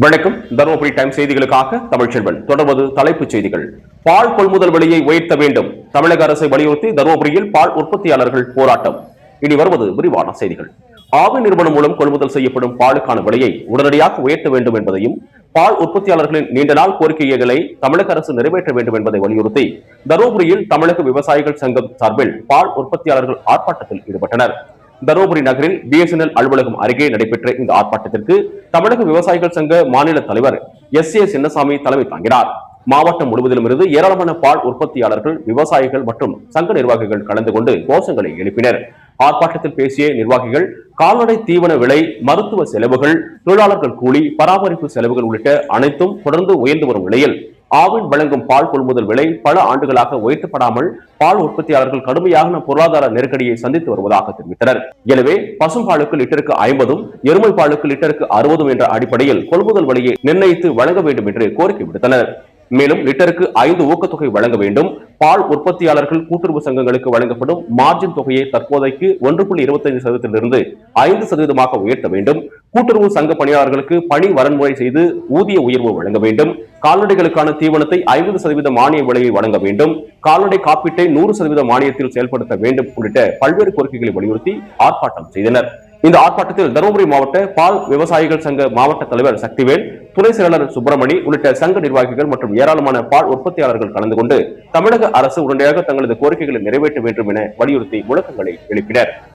வணக்கம். தருமபுரி டைம் செய்திகளுக்காக தமிழ்ச்செல்வன். தொடர்வது தலைப்புச் செய்திகள். பால் கொள்முதல் விலையை உயர்த்த வேண்டும், தமிழக அரசை வலியுறுத்தி தருமபுரியில் பால் உற்பத்தியாளர்கள் போராட்டம். இனி வருவது விரிவான செய்திகள். ஆவி நிறுவனம் மூலம் கொள்முதல் செய்யப்படும் பாலுக்கான விலையை உடனடியாக உயர்த்த வேண்டும் என்பதையும், பால் உற்பத்தியாளர்களின் நீண்ட நாள் கோரிக்கைகளை தமிழக அரசு நிறைவேற்ற வேண்டும் என்பதை வலியுறுத்தி தருமபுரியில் தமிழக விவசாயிகள் சங்கம் சார்பில் பால் உற்பத்தியாளர்கள் ஆர்ப்பாட்டத்தில் ஈடுபட்டனர். தருமபுரி நகரில் பிஎஸ்என்எல் அலுவலகம் அருகே நடைபெற்ற இந்த ஆர்ப்பாட்டத்திற்கு தமிழக விவசாயிகள் சங்க மாநில தலைவர் எஸ் சின்னசாமி தலைமை தாங்கினார். மாவட்டம் முழுவதிலும் இருந்து ஏராளமான பால் உற்பத்தியாளர்கள், விவசாயிகள் மற்றும் சங்க நிர்வாகிகள் கலந்து கொண்டு கோஷங்களை எழுப்பினர். ஆர்ப்பாட்டத்தில் பேசிய நிர்வாகிகள், கால்நடை தீவன விலை, மருத்துவ செலவுகள், தொழிலாளர்கள் கூலி, பராமரிப்பு செலவுகள் உள்ளிட்ட அனைத்தும் தொடர்ந்து உயர்ந்து வரும் நிலையில் ஆவின் வழங்கும் பால் கொள்முதல் விலை பல ஆண்டுகளாக உயர்த்தப்படாமல் பால் உற்பத்தியாளர்கள் கடுமையான பொருளாதார நெருக்கடியை சந்தித்து வருவதாக தெரிவித்தனர். எனவே பசும்பாலுக்கு லிட்டருக்கு 50, எருமை பாலுக்கு லிட்டருக்கு 60 என்ற அடிப்படையில் கொள்முதல் விலையை நிர்ணயித்து வழங்க வேண்டும் என்று கோரிக்கை விடுத்தனர். மேலும் லிட்டருக்கு 5 ஊக்கத்தொகை வழங்க வேண்டும். பால் உற்பத்தியாளர்கள் கூட்டுறவு சங்கங்களுக்கு வழங்கப்படும் மார்ஜின் தொகையை தற்போதைக்கு 1.25%இலிருந்து 5% உயர்த்த வேண்டும். கூட்டுறவு சங்க பணியாளர்களுக்கு பணி வரன்முறை செய்து ஊதிய உயர்வு வழங்க வேண்டும். கால்நடைகளுக்கான தீவனத்தை 50% மானிய விலையை வழங்க வேண்டும். கால்நடை காப்பீட்டை 100% மானியத்தில் செயல்படுத்த வேண்டும் உள்ளிட்ட பல்வேறு கோரிக்கைகளை வலியுறுத்தி ஆர்ப்பாட்டம் செய்தனர். இந்த ஆர்ப்பாட்டத்தில் தருமபுரி மாவட்ட பால் விவசாயிகள் சங்க மாவட்ட தலைவர் சக்திவேல், துணை செயலாளர் சுப்பிரமணி உள்ளிட்ட சங்க நிர்வாகிகள் மற்றும் ஏராளமான பால் உற்பத்தியாளர்கள் கலந்து கொண்டு தமிழக அரசு உடனடியாக தங்களது கோரிக்கைகளை நிறைவேற்ற வேண்டும் என வலியுறுத்தி முழக்கங்களை எழுப்பினர்.